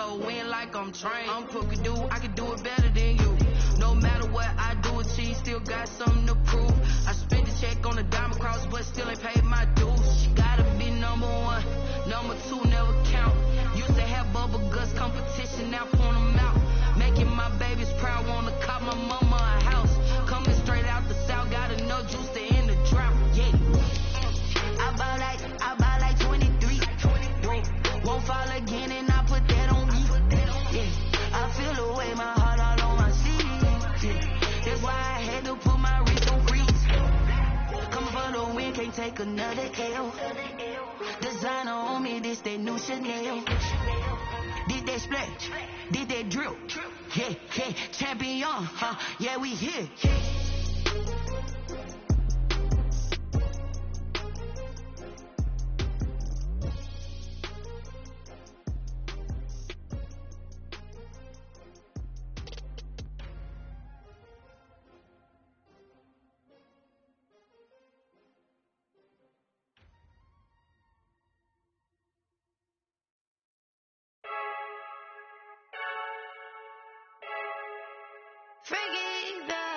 go win like I'm trained. I'm crooked, dude, I can do it better than you. No matter what I do, achieve, still got something to prove. I spent the check on the diamond cross, but still ain't paid my dues. Gotta be number one, number two never count. Used to have bubble guts competition, now point them out. Making my babies proud, wanna cop my mama a house. Coming straight out the south, got enough juice to end the drought. Yeah, I buy like 23. Won't fall again, and I put that on me. Yeah, I feel the way, my heart all on my sleeve. Yeah, that's why I had to put my wrist on freeze. Coming for the win, can't take another L. Designer on me, this that new Chanel. Did that splash, did that drill. Yeah, yeah, champion, huh? Yeah, we here.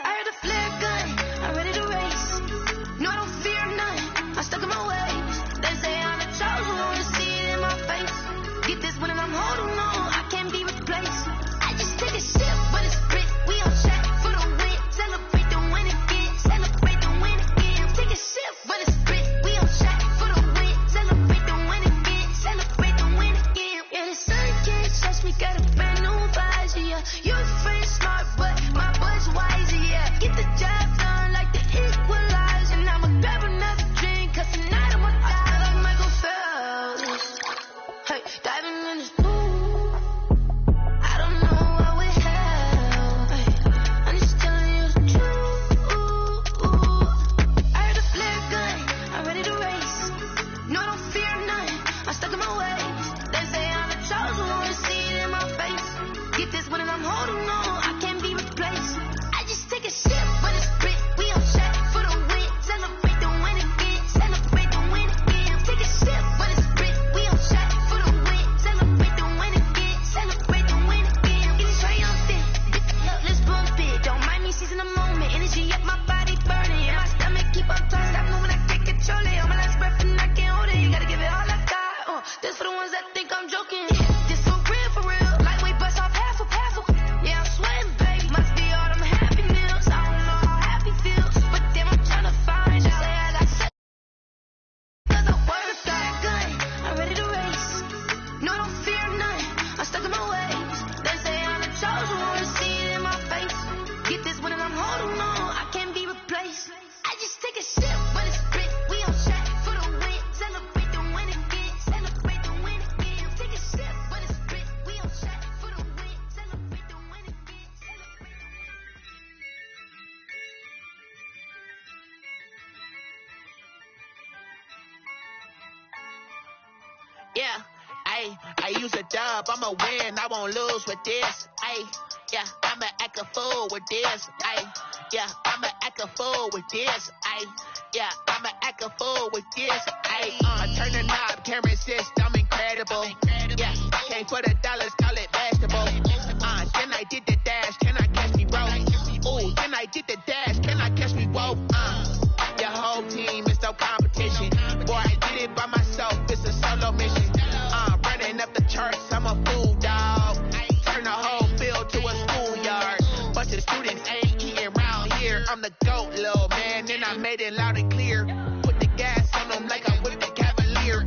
I heard a flare gun, I'm ready to race. No, I don't fear none, I'm stuck in my ways. They say I'm the chosen one, see it in my face. Get this one and I'm holding on, I can't be replaced. I just take a sip, but it's grit. We on track for the win. Celebrate the win again, celebrate the win again. Take a sip, but it's grit. We on track for the win. Celebrate the win again, celebrate the win again. Yeah, the sun can't touch me, got a brand new visor, yeah. Your friend smart, but my boy's wiser, yeah. Get the job done like the equalizer. Now I'ma grab another drink, cause tonight I'ma die like Michael Phelps. Hey, diving in this pool, I don't know what we have. Hey, I'm just telling you the truth. I heard a flare gun, I'm ready to race. No, I don't fear none, I'm stuck in my ways. They say I'm the chosen one, see it in my face. Get this one and I'm holding on, I can't be replaced. I just take a sip, but it's grit. We on track for the win. Celebrate the win again, celebrate the win again. Take a sip, but it's grit. We on track for the win. Celebrate the win again, celebrate the win again. Getting triumphant, let's bump it. Don't mind me seizing the moment. Energy up my body burning, and my stomach keep on turning. Stop moving, I can't control it. On my last breath and I can't hold it. You gotta give it all I got. This for the ones that think I'm joking. This for real. Lightweight bust off half a. Yeah, I'm sweating, babe. Must be all them happy meals. I don't know how happy feels, but damn, I'm tryna find out. Say I got sex, cause I wear a flat gun. I'm ready to race. No, I don't fear none. I'm stuck in my ways. They say I'm the chosen one, see it in my face. Get this one and I'm holding on, I can't be replaced. I just take a sip, but it's grit. We on track for the win. Celebrate the win again. Celebrate the win again. Take a sip, but it's grit. We on track for the win. Celebrate the win again. Celebrate the win. Yeah, I use a dub, I'ma win, I won't lose with this. Yeah, I'ma act a fool with this. Yeah, I'ma act a fool with this. Yeah, I'ma act a fool with this. I turn the knob, camera assist, I'm incredible. Yeah, came for the dollars, call it basketball. Then I did the dash, can I catch me, bro? Ooh, then I did the dash, can I catch me, whoa? Your whole team is no competition. Boy, I did it by myself, it's a solo mission. Running up the charts, I'm a fool, dog. Turn the whole field to a schoolyard. Bunch of students ain't eating round here. I'm the GOAT, little man, and I made it loud and clear. Put the gas on them like I'm with the Cavalier.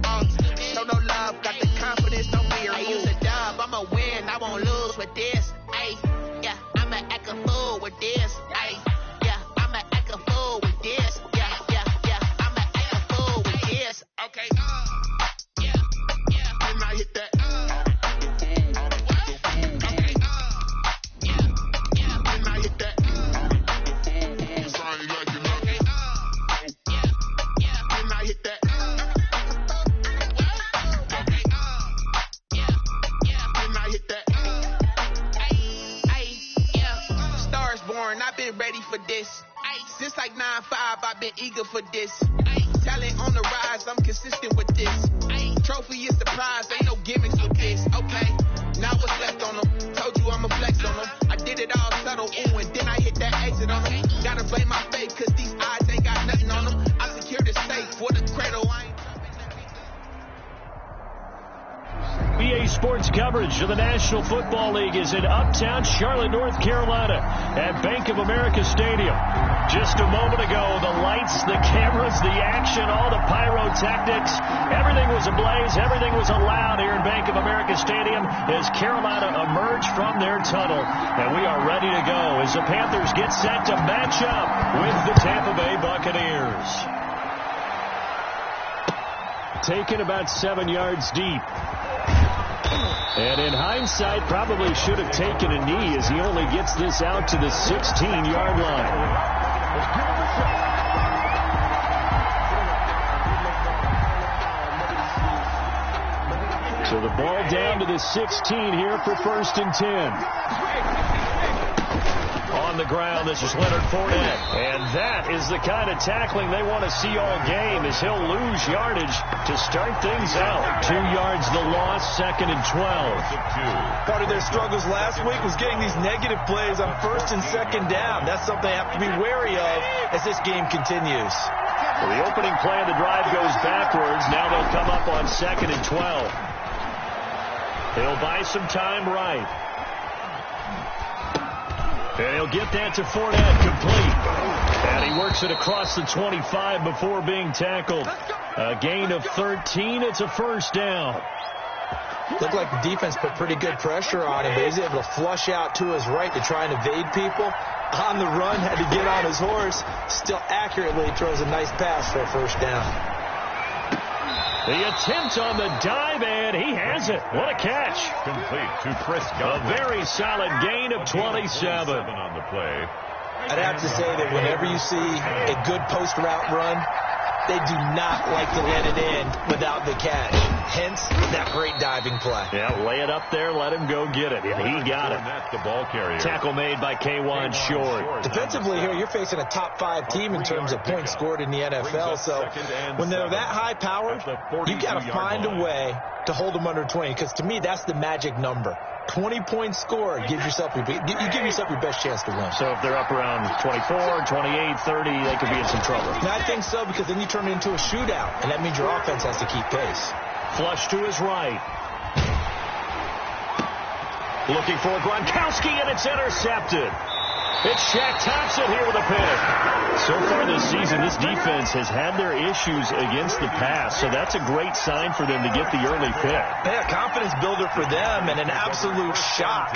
Show no love, got the confidence, no fear. I use a dub, I'ma win, I won't lose with this. Yeah, I'ma act a fool with this. Yeah, I'ma act a fool with this. Yeah, I'ma act a fool with this. Okay. And I hit that. Okay. And I hit that. Sorry, like you love me. And I hit that. Okay. And I hit that. Yeah. Stars born, I've been ready for this. Since like 9-5, I've been eager for this. Talent on the rise, I'm consistent with this. Trophy is the prize, ain't no gimmicks with this. Okay, now it's Tonight's coverage of the National Football League is in uptown Charlotte, North Carolina at Bank of America Stadium. Just a moment ago, the lights, the cameras, the action, all the pyrotechnics, everything was ablaze, everything was allowed here in Bank of America Stadium as Carolina emerged from their tunnel. And we are ready to go as the Panthers get set to match up with the Tampa Bay Buccaneers. Taken about 7 yards deep. And in hindsight, probably should have taken a knee as he only gets this out to the 16-yard line. So the ball down to the 16 here for 1st and 10. On the ground, this is Leonard Fournette. And that is the kind of tackling they want to see all game as he'll lose yardage to start things out. 2 yards the loss, 2nd and 12. Part of their struggles last week was getting these negative plays on 1st and 2nd down. That's something they have to be wary of as this game continues. Well, the opening play of the drive goes backwards. Now they'll come up on 2nd and 12. They'll buy some time right. And he'll get that to Fournette, complete. And he works it across the 25 before being tackled. A gain of 13. It's a 1st down. Looked like the defense put pretty good pressure on him, but he's able to flush out to his right to try and evade people. On the run, had to get on his horse. Still accurately throws a nice pass for a 1st down. The attempt on the dive, and he has it. What a catch. Complete to Chris Godwin. A very solid gain of 27 on the play. I'd have to say that whenever you see a good post route run, they do not like to let it in without the catch. Hence, that great diving play. Yeah, lay it up there, let him go get it. And he got it. That's the ball carrier. Tackle made by K'Wan Short. Defensively here, you're facing a top 5 team in terms of points scored in the NFL. So when they're that high powered, you've got to find a way to hold them under 20. Because to me, that's the magic number. 20 points scored, you give yourself your best chance to win. So if they're up around 24, 28, 30, they could be in some trouble. And I think so, because then you turn it into a shootout, and that means your offense has to keep pace. Flush to his right. Looking for Gronkowski, and it's intercepted. It's Shaq Thompson here with a pick. So far this season, this defense has had their issues against the pass, so that's a great sign for them to get the early pick. Yeah, confidence builder for them and an absolute shock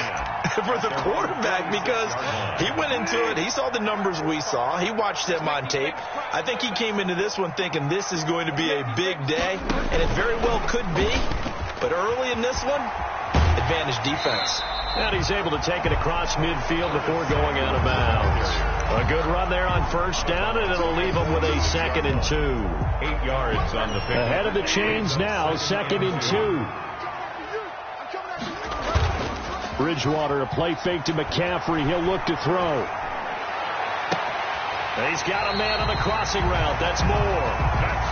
for the quarterback because he went into it. He saw the numbers we saw. He watched them on tape. I think he came into this one thinking this is going to be a big day, and it very well could be. But early in this one, advantage defense. And he's able to take it across midfield before going out of bounds. A good run there on 1st down, and it'll leave him with a 2nd and 2. 8 yards on the pick. Ahead of the chains now, 2nd and 2. Bridgewater, a play fake to McCaffrey. He'll look to throw. And he's got a man on the crossing route. That's Moore.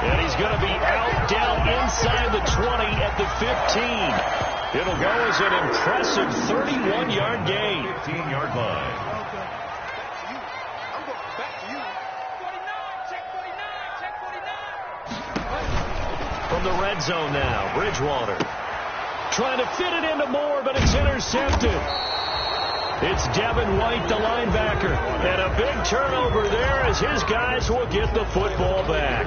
And he's going to be out down inside the 20 at the 15. It'll go as an impressive 31-yard gain. 15-yard line. From the red zone now, Bridgewater. Trying to fit it into Moore, but it's intercepted. It's Devin White, the linebacker. And a big turnover there as his guys will get the football back.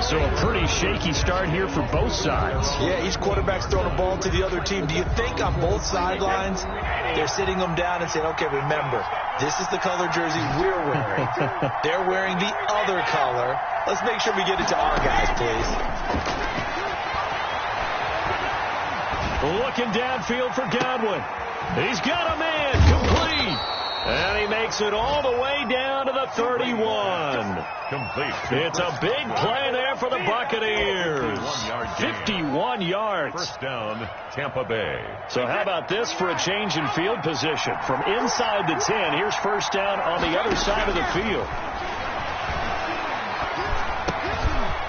So a pretty shaky start here for both sides. Yeah, each quarterback's throwing a ball to the other team. Do you think on both sidelines they're sitting them down and saying, okay, remember, this is the color jersey we're wearing. They're wearing the other color. Let's make sure we get it to our guys, please. Looking downfield for Godwin. He's got a man, complete. And he makes it all the way down to the 31. Complete. It's a big play there for the Buccaneers. 51 yards. 1st down, Tampa Bay. So how about this for a change in field position? From inside the 10, here's 1st down on the other side of the field.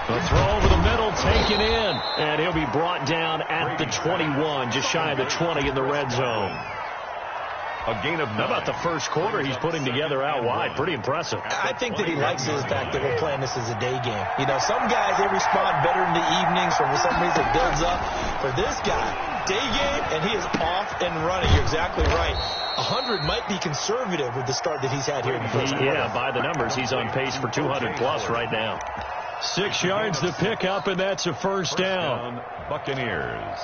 The throw over the middle, taken in. And he'll be brought down at the 21, just shy of the 20 in the red zone. A gain of 9. How about the first quarter he's putting together out wide? Pretty impressive. I think that he likes the fact that we're playing this as a day game. You know, some guys, they respond better in the evenings. For some reason, it builds up. For this guy, day game, and he is off and running. You're exactly right. 100 might be conservative with the start that he's had here in the first quarter. Yeah, by the numbers, he's on pace for 200-plus right now. 6 yards to pick up, and that's a first down. Buccaneers.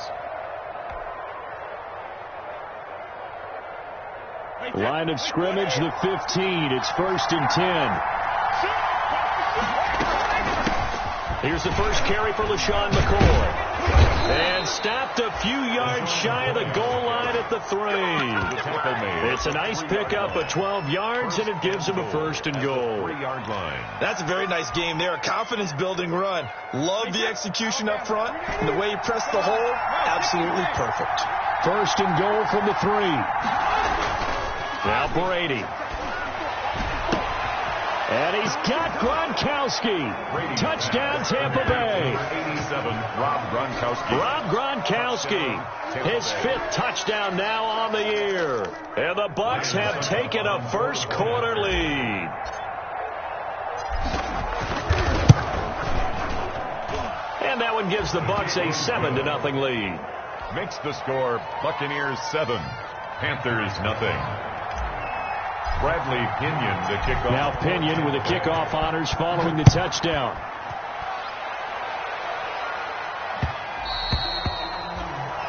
Line of scrimmage, the 15. It's 1st and 10. Here's the first carry for LaShawn McCoy. And stopped a few yards shy of the goal line at the 3. It's a nice pickup of 12 yards, and it gives him a 1st and goal. 40-yard line. That's a very nice game there. A confidence-building run. Love the execution up front. And the way he pressed the hole, absolutely perfect. 1st and goal from the 3. Now Brady. And he's got Gronkowski. Touchdown, Tampa Bay. 87, Rob Gronkowski. Rob Gronkowski. His 5th touchdown now on the year. And the Bucs have taken a first quarter lead. And that one gives the Bucs a 7-0 lead. Makes the score Buccaneers 7, Panthers 0. Bradley Pinion, the kickoff. Now Pinion with the kickoff honors following the touchdown.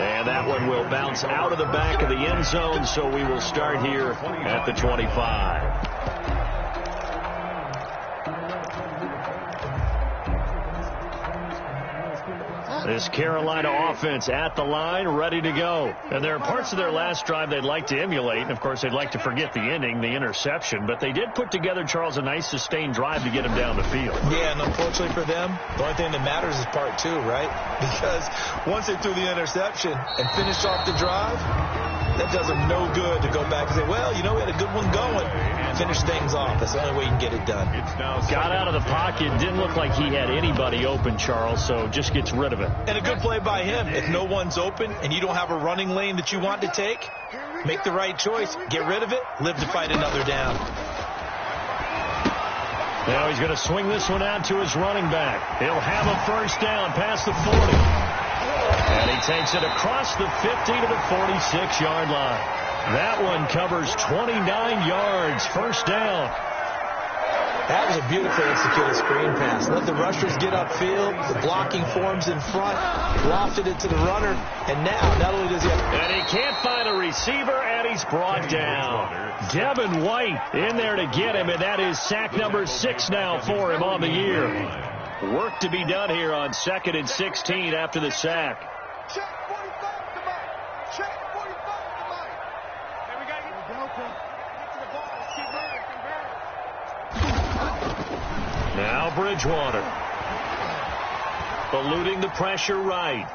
And that one will bounce out of the back of the end zone, so we will start here at the 25. This Carolina offense at the line, ready to go. And there are parts of their last drive they'd like to emulate. And, of course, they'd like to forget the ending, the interception. But they did put together, Charles, a nice sustained drive to get him down the field. Yeah, and unfortunately for them, the only thing that matters is part 2, right? Because once they threw the interception and finished off the drive, that does them no good to go back and say, well, you know, we had a good one going. Finish things off. That's the only way you can get it done. Got out of the pocket. Didn't look like he had anybody open, Charles, so just gets rid of it. And a good play by him. If no one's open and you don't have a running lane that you want to take, make the right choice. Get rid of it. Live to fight another down. Now he's going to swing this one out to his running back. He'll have a first down past the 40. And he takes it across the 50 to the 46-yard line. That one covers 29 yards. First down. That was a beautifully executed screen pass. Let the rushers get upfield. The blocking forms in front. Lofted it to the runner. And now, not only does he have... And he can't find a receiver, and he's brought down. Devin White in there to get him, and that is sack number 6 now for him on the year. Work to be done here on 2nd and 16 after the sack. Check 45, come on. Check 45, come on. Hey, we got to get to the ball. Keep running. Now Bridgewater. Eluding the pressure right.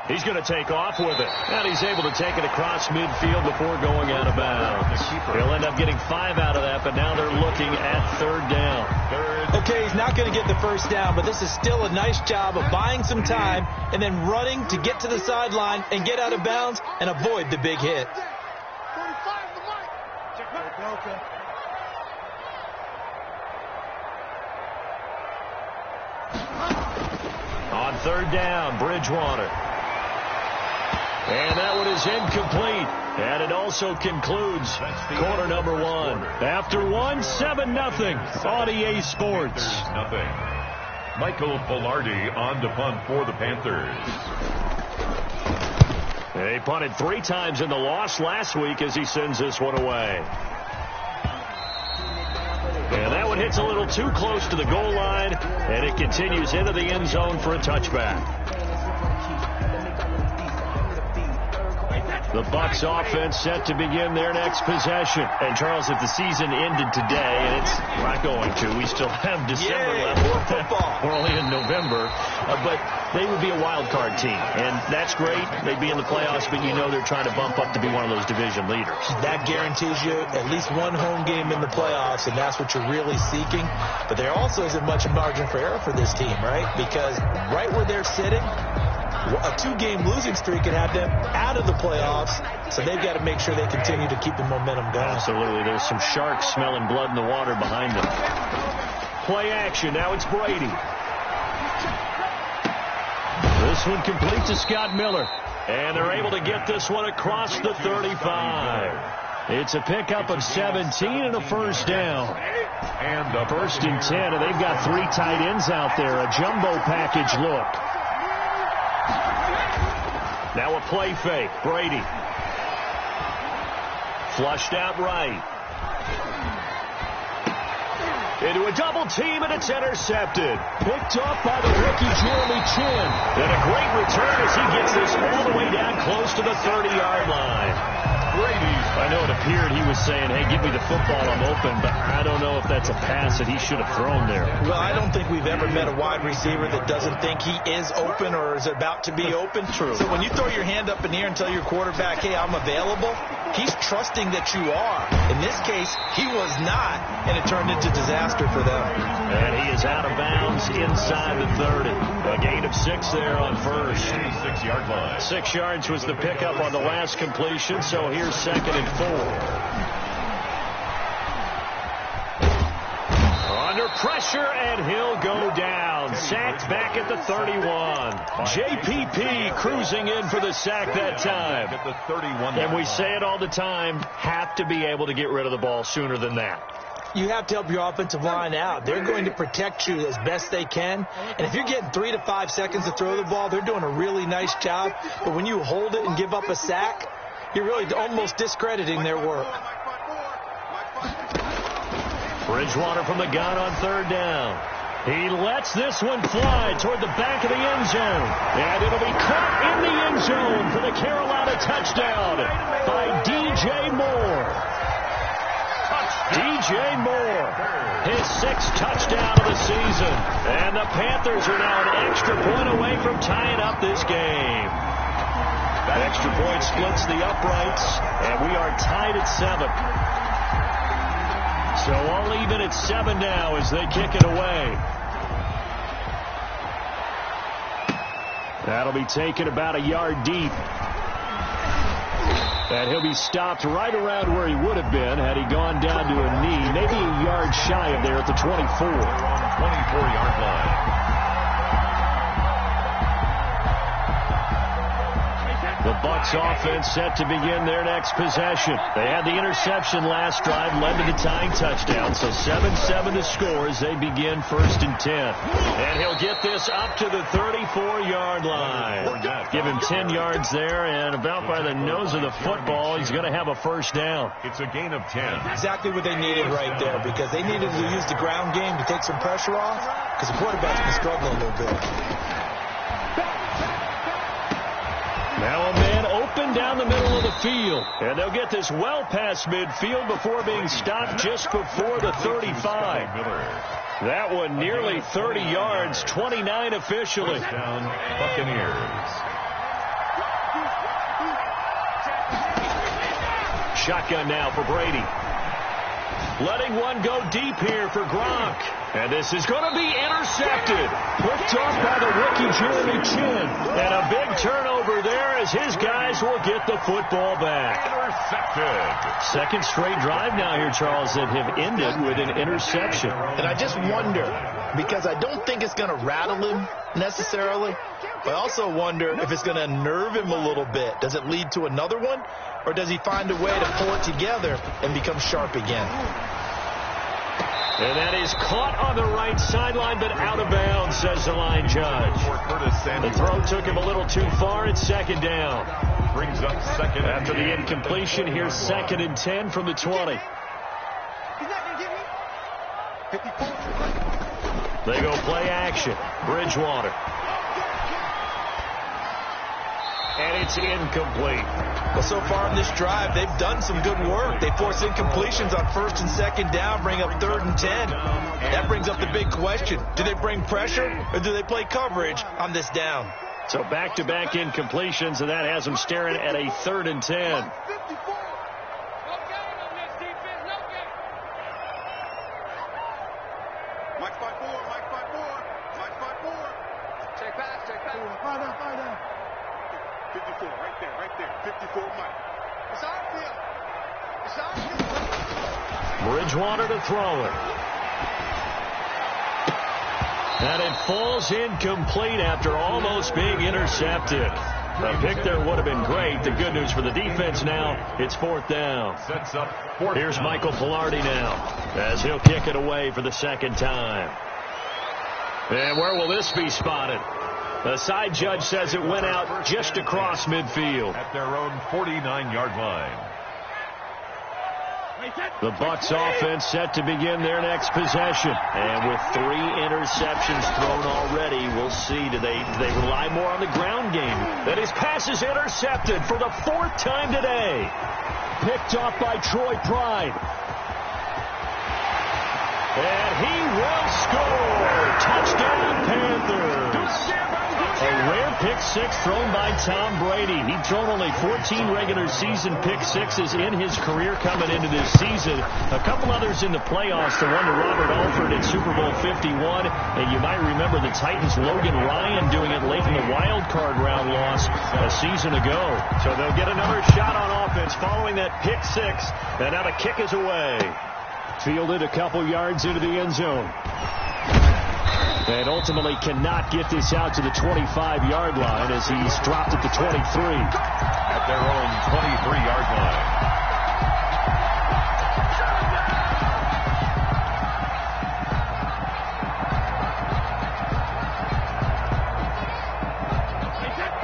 He's going to take off with it. And he's able to take it across midfield before going out of bounds. He'll end up getting 5 out of that, but now they're looking at 3rd down. Okay, he's not going to get the first down, but this is still a nice job of buying some time and then running to get to the sideline and get out of bounds and avoid the big hit. 45, the mic. Check back. Okay. On 3rd down, Bridgewater. And that one is incomplete. And it also concludes quarter number 1. After 1, 7-0 on EA Sports. Michael Velarde on to punt for the Panthers. They punted 3 times in the loss last week as he sends this one away. And that one hits a little too close to the goal line, and it continues into the end zone for a touchback. The Bucs offense set to begin their next possession. And, Charles, if the season ended today, and it's not going to, we still have December left. More football. We're only in November. But they would be a wild card team. And that's great. They'd be in the playoffs, but you know they're trying to bump up to be one of those division leaders. That guarantees you at least one home game in the playoffs, and that's what you're really seeking. But there also isn't much margin for error for this team, right? Because right where they're sitting, a 2-game losing streak can have them out of the playoffs, so they've got to make sure they continue to keep the momentum going. Absolutely. There's some sharks smelling blood in the water behind them. Play action. Now it's Brady. This one complete to Scott Miller. And they're able to get this one across the 35. It's a pickup of 17 and a first down. And a First and 10, and they've got 3 tight ends out there. A jumbo package look. Now a play fake. Brady. Flushed out right. Into a double team, and it's intercepted. Picked off by the rookie Jeremy Chin. And a great return as he gets this all the way down close to the 30-yard line. I know it appeared he was saying, hey, give me the football, I'm open, but I don't know if that's a pass that he should have thrown there. Well, I don't think we've ever met a wide receiver that doesn't think he is open or is about to be open. True. So when you throw your hand up in the air and tell your quarterback, hey, I'm available, he's trusting that you are. In this case, he was not, and it turned into disaster for them. And he is out of bounds inside the 30. A gain of 6 there on first. 6-yard line. 6 yards was the pickup on the last completion, so here's 2nd and 4. Under pressure, and he'll go down. Sacked back at the 31. JPP cruising in for the sack that time. At the 31. And we say it all the time, have to be able to get rid of the ball sooner than that. You have to help your offensive line out. They're going to protect you as best they can. And if you're getting 3 to 5 seconds to throw the ball, they're doing a really nice job. But when you hold it and give up a sack, you're really almost discrediting their work. Bridgewater from the gun on 3rd down. He lets this one fly toward the back of the end zone. And it'll be caught in the end zone for the Carolina touchdown by DJ Moore. DJ Moore, his 6th touchdown of the season. And the Panthers are now an extra point away from tying up this game. That extra point splits the uprights, and we are tied at 7. So all even at 7 now as they kick it away. That'll be taken about a yard deep. And he'll be stopped right around where he would have been had he gone down to a knee, maybe a yard shy of there at the 24. 24-yard line. The Bucs offense set to begin their next possession. They had the interception last drive, led to the tying touchdown. So 7-7 the score as they begin 1st and 10. And he'll get this up to the 34-yard line. Give him 10 yards there, and about by the nose of the football, he's going to have a first down. It's a gain of 10. Exactly what they needed right there, because they needed to use the ground game to take some pressure off, because the quarterback's been struggling a little bit. Now a man open down the middle of the field. And they'll get this well past midfield before being stopped just before the 35. That one nearly 30 yards, 29 officially. Down, Buccaneers. Shotgun now for Brady. Letting one go deep here for Gronk. And this is going to be intercepted. Picked off by the rookie Jeremy Chin. And a big turnover there as his guys will get the football back. Intercepted. Second straight drive now here, Charles, that have ended with an interception. And I just wonder, because I don't think it's going to rattle him necessarily, but I also wonder if it's going to unnerve him a little bit. Does it lead to another one? Or does he find a way to pull it together and become sharp again? And that is caught on the right sideline, but out of bounds, says the line judge. The throw took him a little too far. It's 2nd down. Brings up 2nd. After the incompletion, here's 2nd and 10 from the 20. He's not going to get me. 54. They go play action. Bridgewater. And it's incomplete. Well, so far in this drive, they've done some good work. They force incompletions on 1st and 2nd down, bring up 3rd and 10. That brings up the big question. Do they bring pressure or do they play coverage on this down? So back-to-back incompletions, and that has them staring at a 3rd and 10. Bridgewater to throw it. And it falls incomplete after almost being intercepted. A pick there would have been great. The good news for the defense now, it's 4th down. Sets up 4th Here's down. Michael Pilardi now as he'll kick it away for the 2nd time. And where will this be spotted? The side judge says it went out just across midfield. At their own 49-yard line. The Bucs offense set to begin their next possession. And with 3 interceptions thrown already, we'll see. Do they rely more on the ground game? That his pass is intercepted for the 4th time today. Picked off by Troy Pride. And he will score. Touchdown, Panthers. A rare pick-6 thrown by Tom Brady. He'd thrown only 14 regular season pick-6s in his career coming into this season. A couple others in the playoffs, the one to Robert Alford in Super Bowl 51. And you might remember the Titans' Logan Ryan doing it late in the wild card round loss a season ago. So they'll get another shot on offense following that pick-6. And now the kick is away. Fielded a couple yards into the end zone. And ultimately cannot get this out to the 25-yard line as he's dropped at the 23. At their own 23-yard line.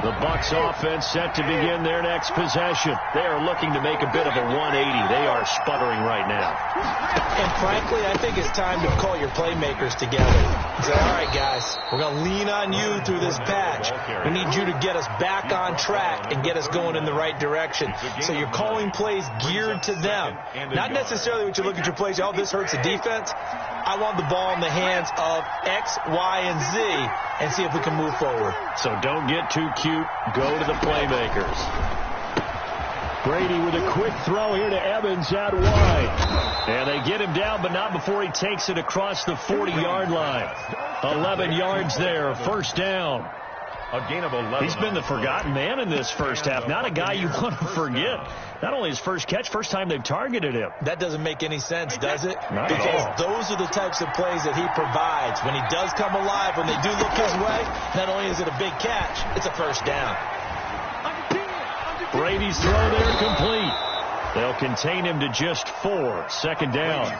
The Bucs offense set to begin their next possession. They are looking to make a bit of a 180. They are sputtering right now. And frankly, I think it's time to call your playmakers together and say, all right, guys, we're going to lean on you through this patch. We need you to get us back on track and get us going in the right direction. So you're calling plays geared to them. Not necessarily when you look at your plays, oh, this hurts the defense. I want the ball in the hands of X, Y, and Z and see if we can move forward. So don't get too cute. Go to the playmakers. Brady with a quick throw here to Evans out wide. And they get him down, but not before he takes it across the 40-yard line. 11 yards there, 1st down. A gain of 11. He's been the forgotten man in this first half. Not a guy you want to forget. Not only his first catch, first time they've targeted him. That doesn't make any sense, does it? Not because at all. Those are the types of plays that he provides. When he does come alive, when they do look his way, not only is it a big catch, it's a 1st down. Brady's throw there complete. They'll contain him to just 4. 2nd down.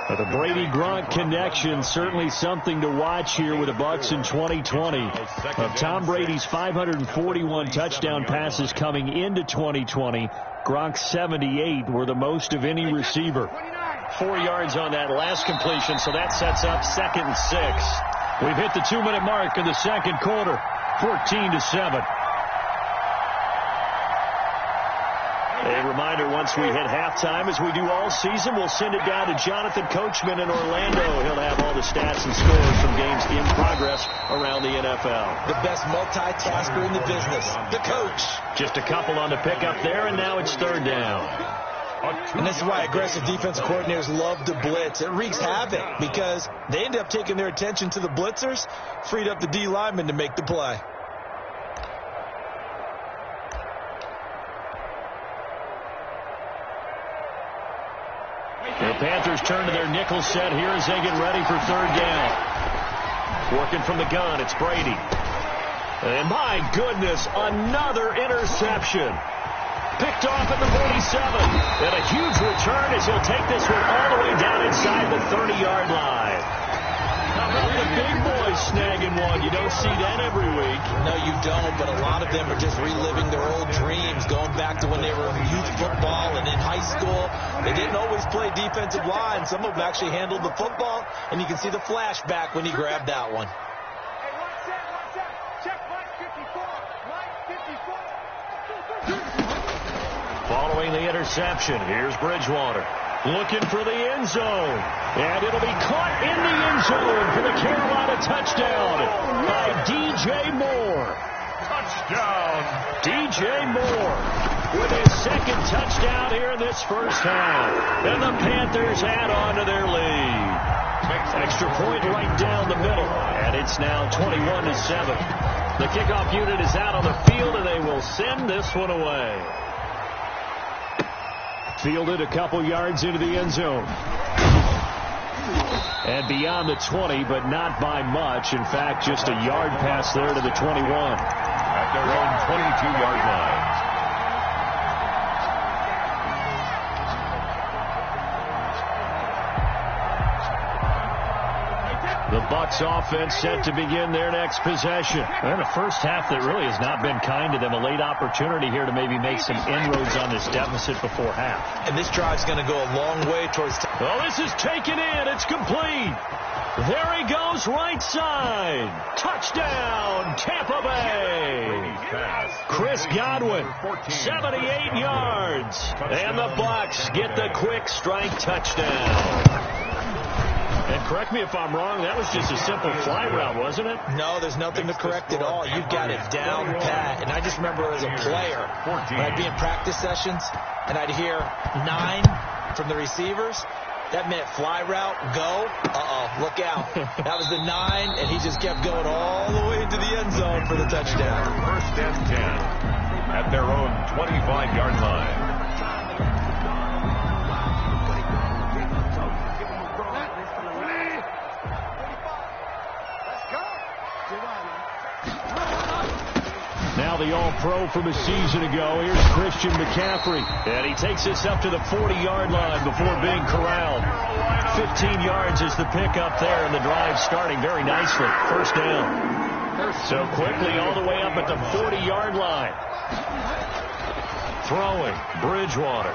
But the Brady-Gronk connection, certainly something to watch here with the Bucs in 2020. Of Tom Brady's 541 touchdown passes coming into 2020, Gronk's 78 were the most of any receiver. 4 yards on that last completion, so that sets up 2nd and 6. We've hit the 2-minute mark in the 2nd quarter, 14-7. A reminder, once we hit halftime, as we do all season, we'll send it down to Jonathan Coachman in Orlando. He'll have all the stats and scores from games in progress around the NFL. The best multitasker in the business, the coach. Just a couple on the pickup there, and now it's 3rd down. And this is why aggressive defensive coordinators love to blitz. It wreaks havoc because they end up taking their attention to the blitzers, freed up the D lineman to make the play. The Panthers turn to their nickel set here as they get ready for 3rd down. Working from the gun, it's Brady. And my goodness, another interception. Picked off at the 47. And a huge return as he'll take this one all the way down inside the 30-yard line. How about the big boys snagging one? You don't see that every week. No, you don't, but a lot of them are just reliving their old dreams, going back to when they were in youth football and in high school. They didn't always play defensive line. Some of them actually handled the football, and you can see the flashback when he grabbed that one. Hey, one set. Check Mike 54. Mike 54. Following the interception, here's Bridgewater. Looking for the end zone. And it'll be caught in the end zone for the Carolina touchdown by DJ Moore. Touchdown. DJ Moore with his 2nd touchdown here in this first half. And the Panthers add on to their lead. Extra point right down the middle. And it's now 21-7. The kickoff unit is out on the field, and they will send this one away. Fielded a couple yards into the end zone. And beyond the 20, but not by much. In fact, just a yard pass there to the 21. At their own 22-yard line. The Bucs offense set to begin their next possession. And a first half that really has not been kind to them. A late opportunity here to maybe make some inroads on this deficit before half. And this drive's going to go a long way towards... Oh, this is taken in. It's complete. There he goes, right side. Touchdown, Tampa Bay. Chris Godwin, 78 yards. And the Bucs get the quick strike touchdown. And correct me if I'm wrong, that was just a simple fly route, wasn't it? No, there's nothing to correct at all. You've got it down pat. And I just remember as a player, when I'd be in practice sessions, and I'd hear 9 from the receivers, that meant fly route, go. Look out. That was the 9, and he just kept going all the way into the end zone for the touchdown. First and 10 at their own 25-yard line. Now the All-Pro from a season ago. Here's Christian McCaffrey. And he takes this up to the 40-yard line before being corralled. 15 yards is the pickup there, and the drive starting very nicely. First down. So quickly all the way up at the 40-yard line. Throwing, Bridgewater.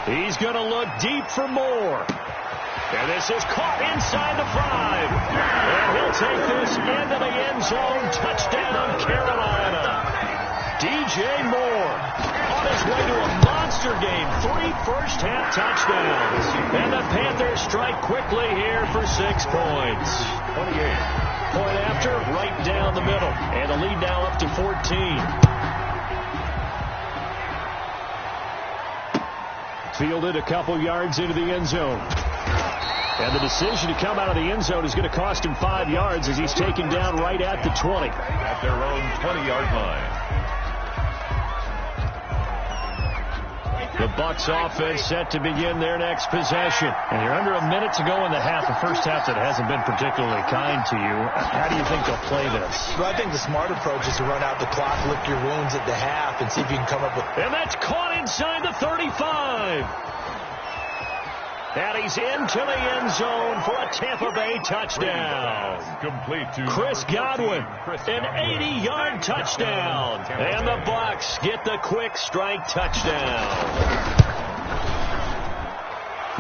He's going to look deep for more. And this is caught inside the 5. And he'll take this into the end zone. Touchdown, Carolina. DJ Moore on his way to a monster game. 3 first-half touchdowns. And the Panthers strike quickly here for 6 points. 28. Point after, right down the middle. And the lead now up to 14. Fielded a couple yards into the end zone. And the decision to come out of the end zone is going to cost him 5 yards as he's taken down right at the 20. At their own 20-yard line. The Bucs offense set to begin their next possession. And you're under a minute to go in the half, the first half that hasn't been particularly kind to you. How do you think they'll play this? Well, I think the smart approach is to run out the clock, lick your wounds at the half, and see if you can come up with... And that's caught inside the 35. And he's into the end zone for a Tampa Bay touchdown. Complete to Chris Godwin, an 80-yard touchdown. And the Bucs get the quick strike touchdown.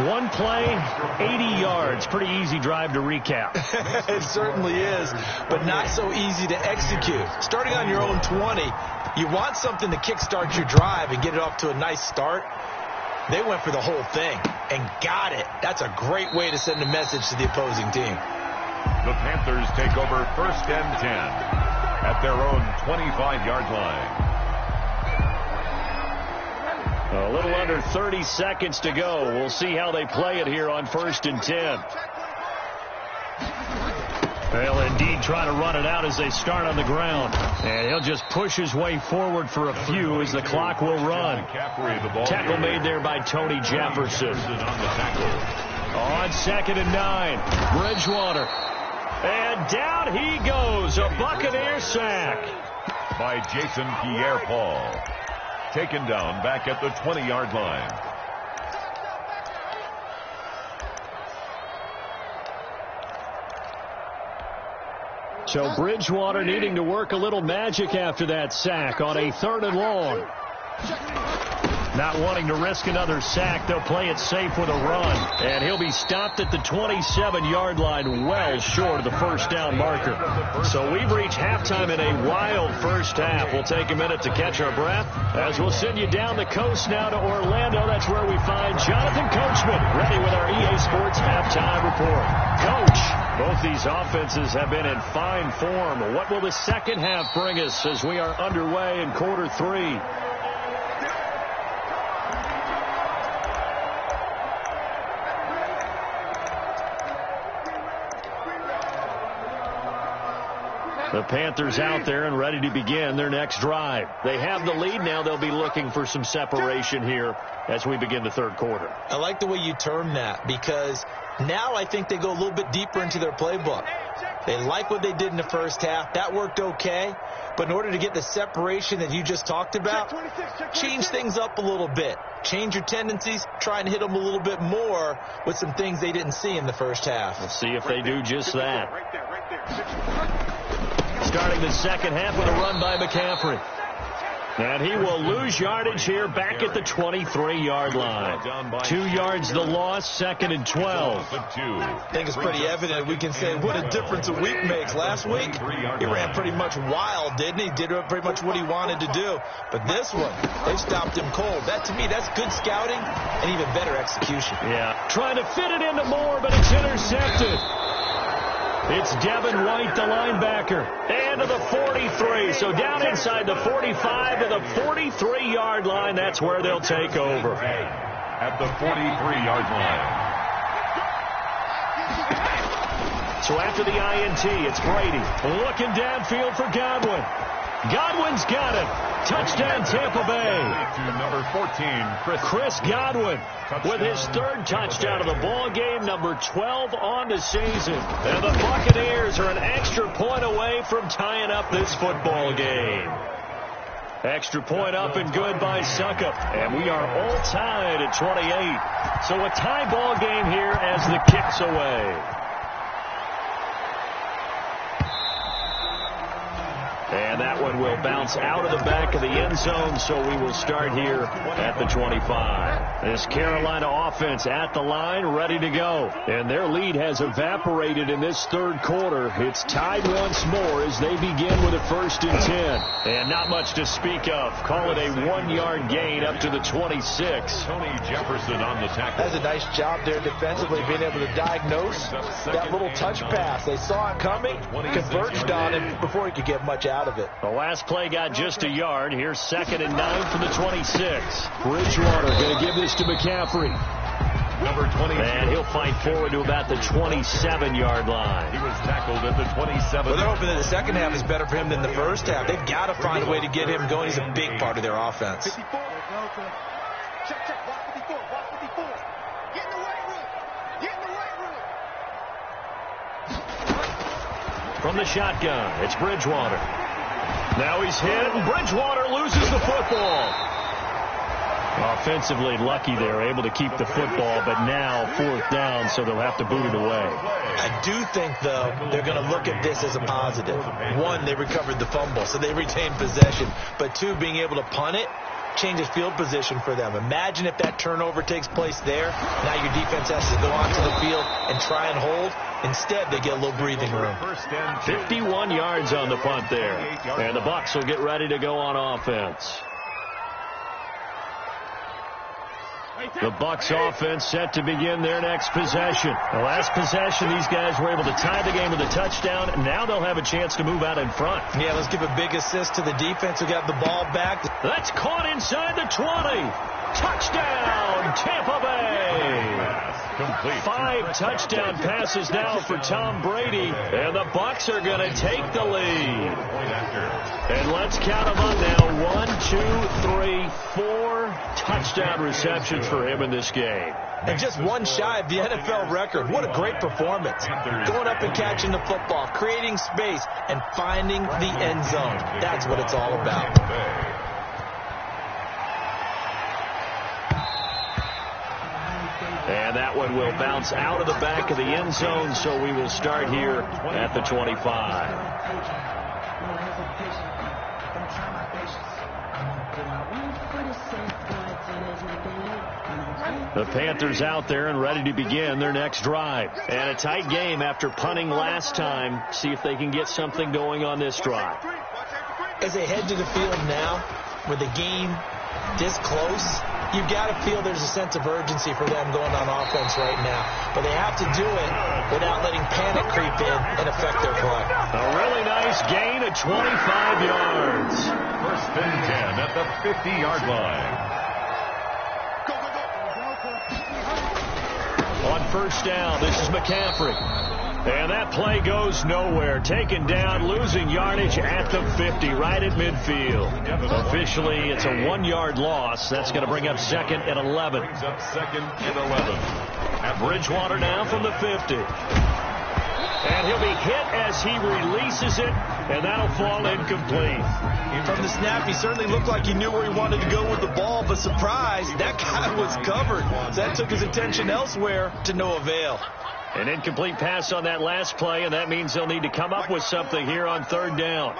One play, 80 yards. Pretty easy drive to recap. It certainly is, but not so easy to execute. Starting on your own 20, you want something to kickstart your drive and get it off to a nice start. They went for the whole thing and got it. That's a great way to send a message to the opposing team. The Panthers take over first and 10 at their own 25-yard line. A little under 30 seconds to go. We'll see how they play it here on first and 10. They'll indeed try to run it out as they start on the ground. And he'll just push his way forward for a few as the clock will run. Tackle made there by Tony Jefferson. On 2nd and 9, Bridgewater. And down he goes. A Buccaneer sack by Jason Pierre-Paul. Taken down back at the 20-yard line. So Bridgewater needing to work a little magic after that sack on a 3rd and long. Not wanting to risk another sack, they'll play it safe with a run. And he'll be stopped at the 27-yard line, well short of the first down marker. So we've reached halftime in a wild first half. We'll take a minute to catch our breath as we'll send you down the coast now to Orlando. That's where we find Jonathan Coachman, ready with our EA Sports halftime report. Coach, both these offenses have been in fine form. What will the second half bring us as we are underway in quarter 3? The Panthers out there and ready to begin their next drive. They have the lead now. They'll be looking for some separation here as we begin the third quarter. I like the way you term that, because now I think they go a little bit deeper into their playbook. They like what they did in the first half. That worked okay. But in order to get the separation that you just talked about, change things up a little bit. Change your tendencies. Try and hit them a little bit more with some things they didn't see in the first half. We'll see if they do just that. Starting the second half with a run by McCaffrey. And he will lose yardage here back at the 23-yard line. 2 yards the loss, 2nd and 12. I think it's pretty evident. We can say what a difference a week makes. Last week, he ran pretty much wild, didn't he? Did pretty much what he wanted to do. But this one, they stopped him cold. That, to me, that's good scouting and even better execution. Yeah, trying to fit it into Moore, but it's intercepted. It's Devin White, the linebacker, and to the 43. So down inside the 45 to the 43-yard line. That's where they'll take over. At the 43-yard line. So after the INT, it's Brady looking downfield for Godwin. Godwin's got it. Touchdown, Tampa Bay. To number 14, Chris Godwin with his 3rd touchdown of the ball game, number 12 on the season. And the Buccaneers are an extra point away from tying up this football game. Extra point up and good by Suckup. And we are all tied at 28. So a tie ball game here as the kick's away. And that one will bounce out of the back of the end zone, so we will start here at the 25. This Carolina offense at the line, ready to go. And their lead has evaporated in this third quarter. It's tied once more as they begin with a 1st and 10. And not much to speak of. Call it a 1-yard gain up to the 26. Tony Jefferson on the tackle. That's a nice job there defensively, being able to diagnose that little touch pass. They saw it coming, converged on it before he could get much out of it. The last play got just a yard. Here's 2nd and 9 from the 26. Bridgewater going to give this to McCaffrey. Number 20. And he'll fight forward to about the 27-yard line. He was tackled at the 27. Well, they're hoping that the second half is better for him than the first half. They've got to find a way to get him going. He's a big part of their offense. 54. Check, block 54, block 54. Get in the right room. Get in the right room. From the shotgun, it's Bridgewater. Now he's hit, and Bridgewater loses the football. Offensively lucky they're able to keep the football, but now 4th down, so they'll have to boot it away. I do think, though, they're going to look at this as a positive. 1, they recovered the fumble, so they retained possession. But 2, being able to punt it changes field position for them. Imagine if that turnover takes place there. Now your defense has to go onto the field and try and hold. Instead, they get a little breathing room. 51 yards on the punt there. And the Bucs will get ready to go on offense. The Bucs offense set to begin their next possession. The last possession, these guys were able to tie the game with a touchdown. Now they'll have a chance to move out in front. Yeah, let's give a big assist to the defense who got the ball back. That's caught inside the 20. Touchdown, Tampa Bay. Complete. 5 touchdown passes now for Tom Brady, and the Bucs are going to take the lead. And let's count them up now. 1, 2, 3, 4 touchdown receptions for him in this game. And just one shy of the NFL record. What a great performance. Going up and catching the football, creating space, and finding the end zone. That's what it's all about. And that one will bounce out of the back of the end zone, so we will start here at the 25. The Panthers out there and ready to begin their next drive. And a tight game after punting last time. See if they can get something going on this drive. As they head to the field now, with the game this close, you've got to feel there's a sense of urgency for them going on offense right now. But they have to do it without letting panic creep in and affect their play. A really nice gain of 25 yards. 1st and 10 at the 50-yard line. On 1st down, this is McCaffrey. And that play goes nowhere. Taken down, losing yardage at the 50, right at midfield. Officially, it's a 1-yard loss. That's going to bring up 2nd and 11. Brings up 2nd and 11. At Bridgewater now from the 50. And he'll be hit as he releases it, and that'll fall incomplete. From the snap, he certainly looked like he knew where he wanted to go with the ball, but surprise, that guy was covered. So that took his attention elsewhere to no avail. An incomplete pass on that last play, and that means they'll need to come up with something here on 3rd down.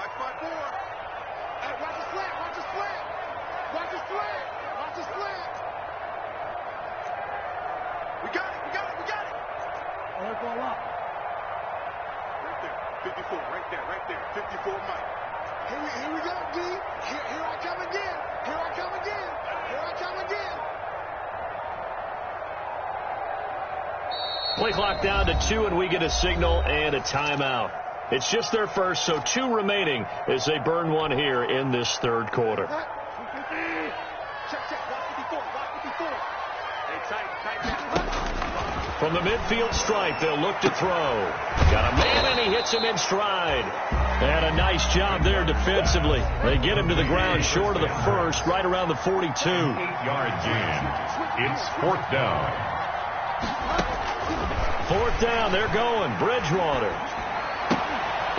We got it. Right there. 54, Mike. Here we go, D. Here I come again. Play clock down to 2, and we get a signal and a timeout. It's just their first, so 2 remaining as they burn one here in this 3rd quarter. Check. Block 54. Hey, tight. From the midfield stripe, they'll look to throw. Got a man, and he hits him in stride. And a nice job there defensively. They get him to the ground short of the first, right around the 42. 8-yard gain. It's 4th down. 4th down, they're going. Bridgewater.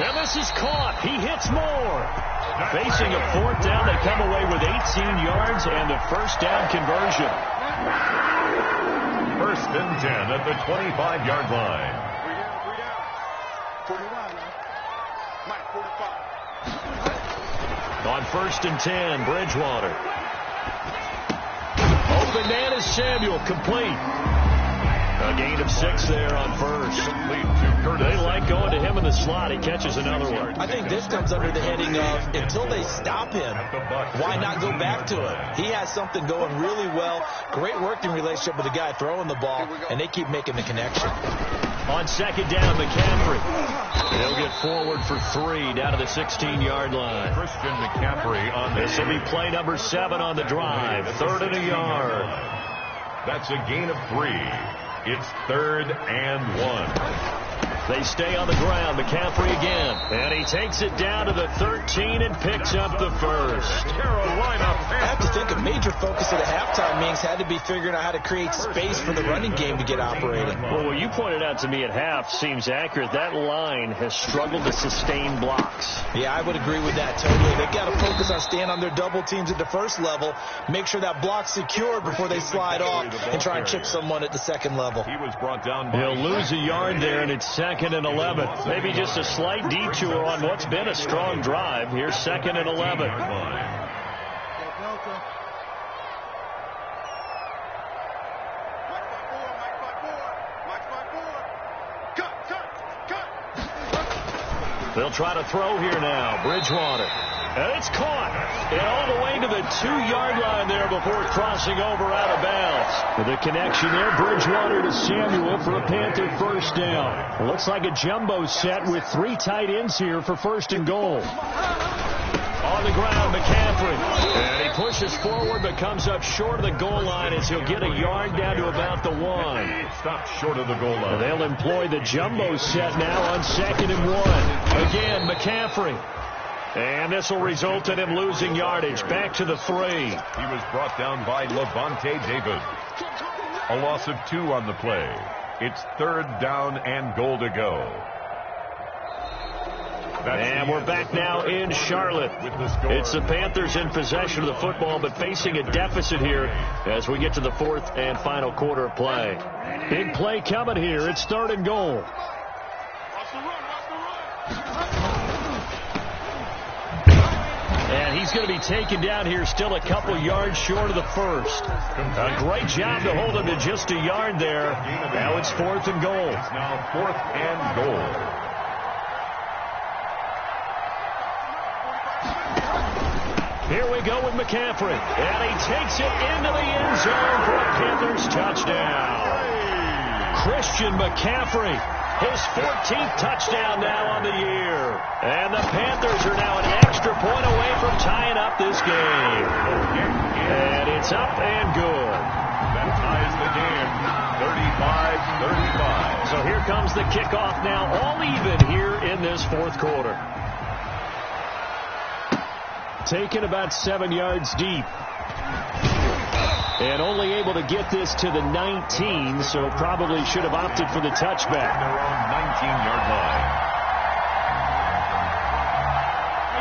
And this is caught. He hits more. Facing a 4th down, they come away with 18 yards and a 1st down conversion. 1st and 10 at the 25-yard line. 49 now. Mike, 45. On 1st and 10, Bridgewater. Open man is Samuel, complete. A gain of 6 there on 1st. They like going to him in the slot. He catches another one. I think this comes under the heading of, until they stop him, why not go back to it? He has something going really well. Great working relationship with the guy throwing the ball, and they keep making the connection. On 2nd down, McCaffrey. He'll get forward for 3 down to the 16-yard line. Christian McCaffrey on this. This will be play number 7 on the drive. 3rd and a yard. That's a gain of 3. It's 3rd and 1. They stay on the ground. McCaffrey again. And he takes it down to the 13 and picks up the 1st. Carolina Panthers. I have to think a major focus of the halftime meetings had to be figuring out how to create space for the running game to get operating. Well, what you pointed out to me at half seems accurate. That line has struggled to sustain blocks. Yeah, I would agree with that totally. They've got to focus on staying on their double teams at the first level, make sure that block's secured before they slide off and try and chip someone at the second level. He was brought down. He'll lose a yard there, and it's 2nd and 11. Maybe just a slight detour on what's been a strong drive. Here's 2nd and 11. They'll try to throw here now. Bridgewater. And it's caught. And all the way to the 2-yard line there before crossing over out of bounds. The connection there, Bridgewater to Samuel for a Panther 1st down. It looks like a jumbo set with 3 tight ends here for 1st and goal. On the ground, McCaffrey. And he pushes forward but comes up short of the goal line as he'll get a yard down to about the 1. Stopped short of the goal line. And they'll employ the jumbo set now on 2nd and 1. Again, McCaffrey. And this will result in him losing yardage. Back to the 3. He was brought down by Levante David. A loss of 2 on the play. It's 3rd down and goal to go. And we're back now in Charlotte. It's the Panthers in possession of the football, but facing a deficit here as we get to the 4th and final quarter of play. Big play coming here. It's 3rd and goal. And he's going to be taken down here still a couple yards short of the 1st. A great job to hold him to just a yard there. Now it's 4th and goal. It's now 4th and goal. Here we go with McCaffrey. And he takes it into the end zone for a Panthers touchdown. Christian McCaffrey, his 14th touchdown now on the year. And the Panthers are now an extra point away from tying up this game. And it's up and good. That ties the game, 35-35. So here comes the kickoff now, all even here in this fourth quarter. Taken about 7 yards deep. And only able to get this to the 19, so probably should have opted for the touchback. Their own 19-yard line.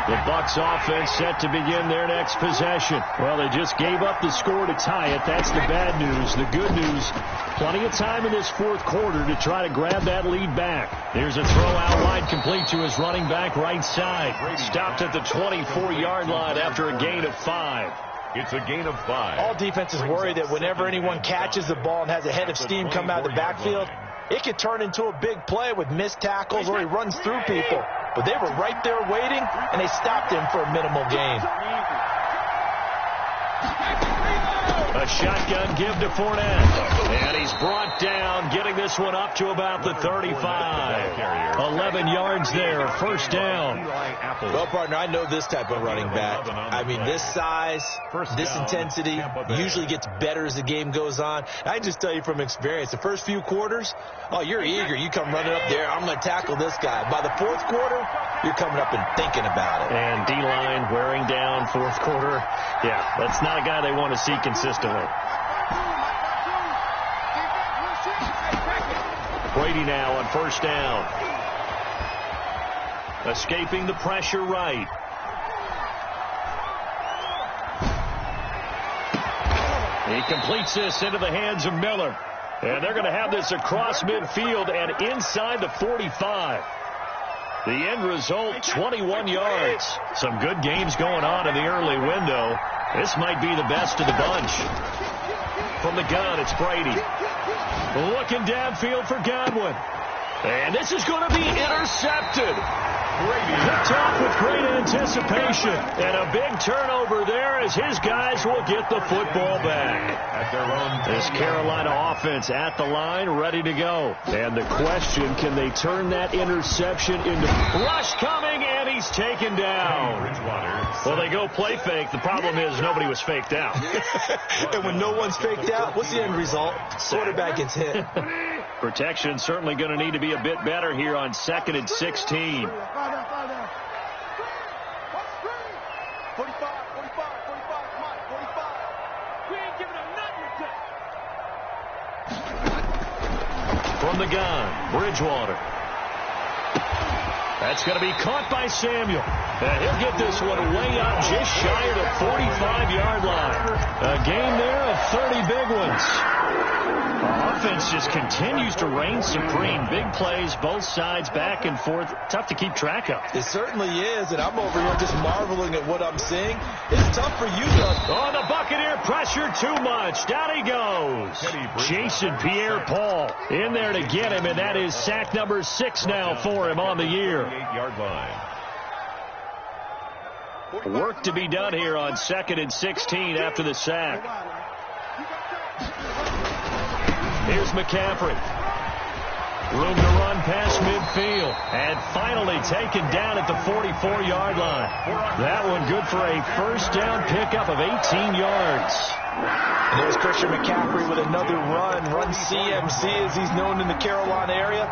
The Bucs offense set to begin their next possession. Well, they just gave up the score to tie it. That's the bad news. The good news, plenty of time in this fourth quarter to try to grab that lead back. There's a throw out wide complete to his running back right side. Stopped at the 24-yard line after a gain of 5. It's a gain of 5. All defenses worry that whenever anyone catches the ball and has a head of steam come out of the backfield, it could turn into a big play with missed tackles or he runs through people. But they were right there waiting, and they stopped him for a minimal gain. A shotgun give to Fournette. And he's brought down, getting this one up to about the 35. 11 yards there, first down. Well, partner, I know this type of running back. I mean, this size, this intensity usually gets better as the game goes on. I can just tell you from experience, the first few quarters, oh, you're eager. You come running up there, I'm going to tackle this guy. By the fourth quarter, you're coming up and thinking about it. And D-line wearing down fourth quarter. Yeah, that's not a guy they want to see consistently. Brady now on first down. Escaping the pressure right. He completes this into the hands of Miller. And they're going to have this across midfield and inside the 45. The end result, 21 yards. Some good games going on in the early window. This might be the best of the bunch. From the gun, it's Brady. Looking downfield for Godwin. And this is going to be intercepted. Picked off with great anticipation. And a big turnover there as his guys will get the football back. This Carolina offense at the line, ready to go. And the question, can they turn that interception into rush coming, and he's taken down. Well, they go play fake. The problem is nobody was faked out. And when no one's faked out, what's the end result? Quarterback gets hit. Protection certainly going to need to be a bit better here on 2nd and 16. 45, 45, 45, come on, 45. We ain't giving them nothing. From the gun, Bridgewater. That's going to be caught by Samuel. And he'll get this one way up just shy of the 45-yard line. A gain there of 30 big ones. Offense just continues to reign supreme. Big plays, both sides, back and forth. Tough to keep track of. It certainly is, and I'm over here just marveling at what I'm seeing. It's tough for you to... Oh, the Buccaneer pressure too much. Down he goes. Jason Pierre-Paul in there to get him, and that is sack number 6 now for him on the year. 8-yard line. Work to be done here on 2nd and 16 after the sack. Here's McCaffrey. Room to run past midfield. And finally taken down at the 44-yard line. That one good for a first down pickup of 18 yards. And there's Christian McCaffrey with another run CMC as he's known in the Carolina area.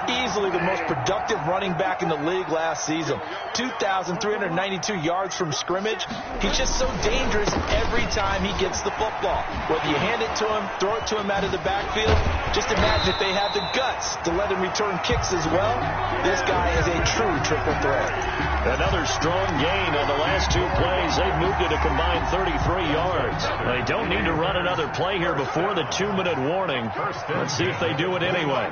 Easily the most productive running back in the league last season. 2,392 yards from scrimmage. He's just so dangerous every time he gets the football. Whether you hand it to him, throw it to him out of the backfield, just imagine if they have the guts to let him return kicks as well. This guy is a true triple threat. Another strong gain on the last 2 plays. They've moved it a combined 33 yards. They don't need to run another play here before the 2-minute warning. Let's see if they do it anyway.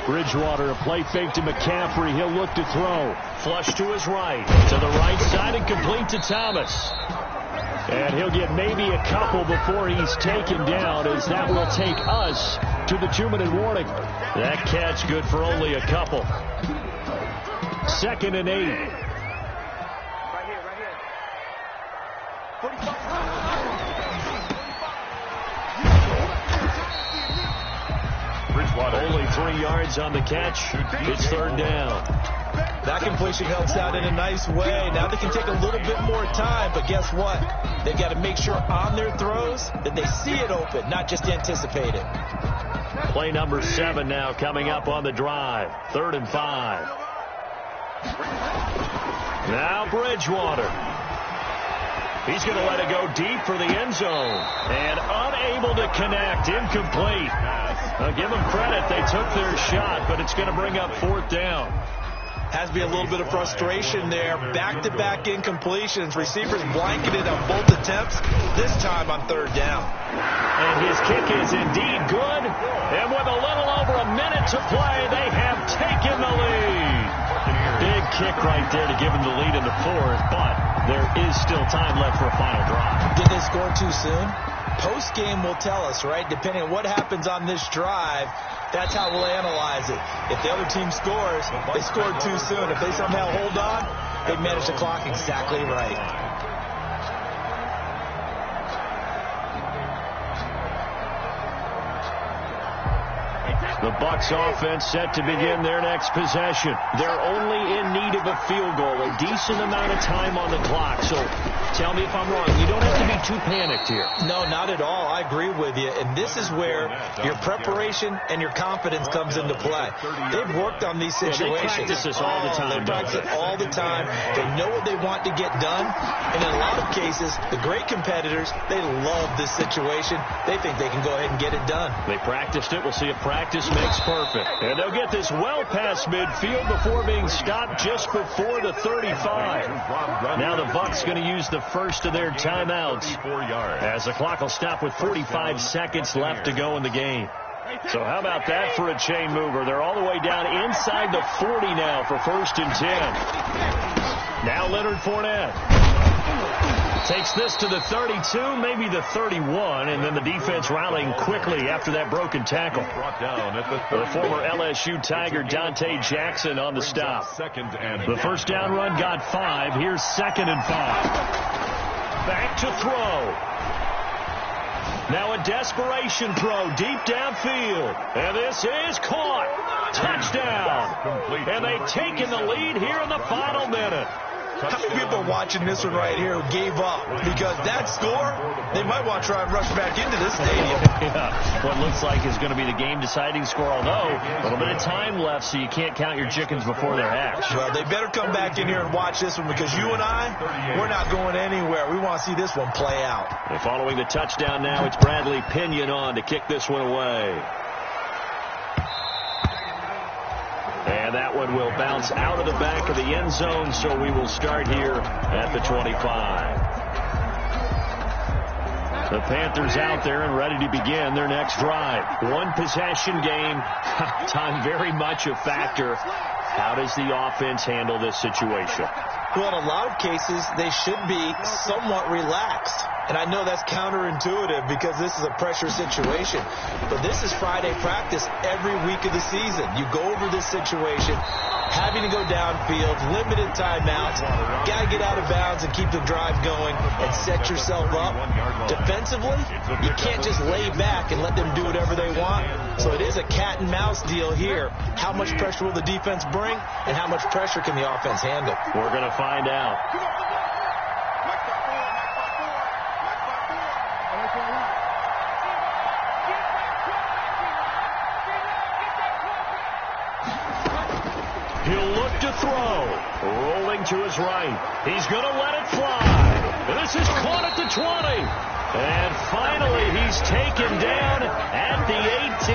Bridgewater, a play fake to McCaffrey. He'll look to throw. Flush to his right. To the right side and complete to Thomas. And he'll get maybe a couple before he's taken down, as that will take us to the 2-minute warning. That catch good for only a couple. 2nd and 8. Right here. 45. Bridgewater. Only 3 yards on the catch. It's 3rd down. That completion helps out in a nice way. Now they can take a little bit more time, but guess what? They've got to make sure on their throws that they see it open, not just anticipate it. Play number 7 now coming up on the drive. 3rd and 5. Now Bridgewater. He's going to let it go deep for the end zone. And unable to connect. Incomplete. I'll give them credit. They took their shot, but it's going to bring up 4th down. Has to be a little bit of frustration there. Back-to-back incompletions. Receivers blanketed on both attempts, this time on 3rd down. And his kick is indeed good. And with a little over a minute to play, they have taken the lead. Big kick right there to give them the lead in the 4th, but there is still time left for a final drive. Did they score too soon? Post-game will tell us, right? Depending on what happens on this drive, that's how we'll analyze it. If the other team scores, they scored too soon. If they somehow hold on, they managed the clock exactly right. The Bucs offense set to begin their next possession. They're only in need of a field goal, a decent amount of time on the clock. So tell me if I'm wrong. You don't have to be too panicked here. No, not at all. I agree with you. And this is where your preparation and your confidence comes into play. They've worked on these situations. They practice this all the time. They practice it all the time. They know what they want to get done. And in a lot of cases, the great competitors, they love this situation. They think they can go ahead and get it done. They practiced it. We'll see if practice makes perfect. And they'll get this well past midfield before being stopped just before the 35. Now the Bucs going to use the first of their timeouts as the clock will stop with 45 seconds left to go in the game. So how about that for a chain mover? They're all the way down inside the 40 now for 1st and 10. Now Leonard Fournette takes this to the 32, maybe the 31, and then the defense rallying quickly after that broken tackle. The former LSU Tiger Dante Jackson on the stop. The first down run got 5. Here's 2nd and 5. Back to throw. Now a desperation throw deep downfield. And this is caught. Touchdown. And they've taken the lead here in the final minute. How many people are watching this one right here who gave up? Because that score, they might want to try and rush back into this stadium. Yeah, what looks like is going to be the game-deciding score, although a little bit of time left, so you can't count your chickens before they're hatched. Well, they better come back in here and watch this one, because you and I, we're not going anywhere. We want to see this one play out. And following the touchdown now, it's Bradley Pinion on to kick this one away. And that one will bounce out of the back of the end zone, so we will start here at the 25. The Panthers out there and ready to begin their next drive. One possession game. Time very much a factor. How does the offense handle this situation? Well, in a lot of cases, they should be somewhat relaxed. And I know that's counterintuitive because this is a pressure situation. But this is Friday practice every week of the season. You go over this situation, having to go downfield, limited timeouts, got to get out of bounds and keep the drive going and set yourself up. Defensively, you can't just lay back and let them do whatever they want. So it is a cat and mouse deal here. How much pressure will the defense bring, and how much pressure can the offense handle? We're going to find out. He'll look to throw. Rolling to his right. He's going to let it fly. This is caught at the 20. And finally, he's taken down at the 18.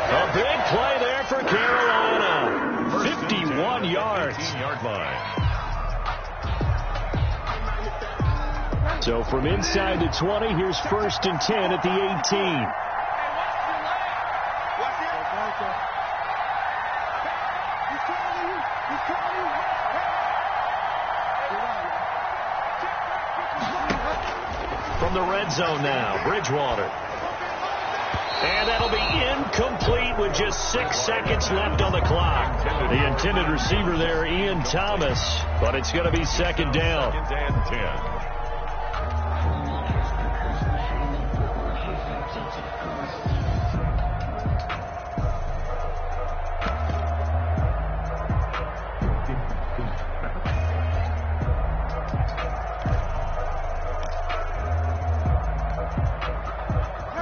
A big play there for Carolina. 51 yards. 15-yard line. So from inside the 20, here's 1st and 10 at the 18. From the red zone now, Bridgewater. And that'll be incomplete with just 6 seconds left on the clock. The intended receiver there, Ian Thomas, but it's going to be 2nd down. 2nd and 10.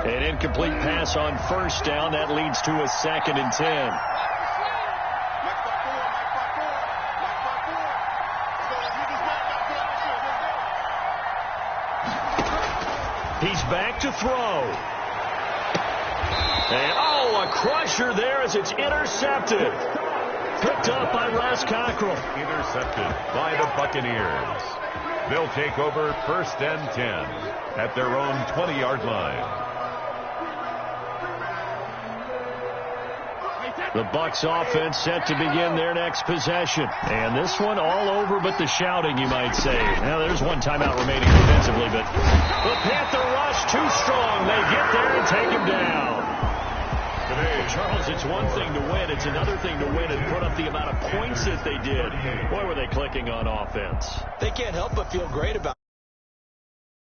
An incomplete pass on first down. That leads to a 2nd and 10. He's back to throw. And, a crusher there as it's intercepted. Picked up by Les Cockrell. Intercepted by the Buccaneers. They'll take over 1st and 10 at their own 20-yard line. The Bucs offense set to begin their next possession. And this one all over but the shouting, you might say. Now, there's one timeout remaining defensively, but the Panther rush too strong. They get there and take him down. Charles, it's one thing to win. It's another thing to win and put up the amount of points that they did. Boy, were they clicking on offense. They can't help but feel great about it.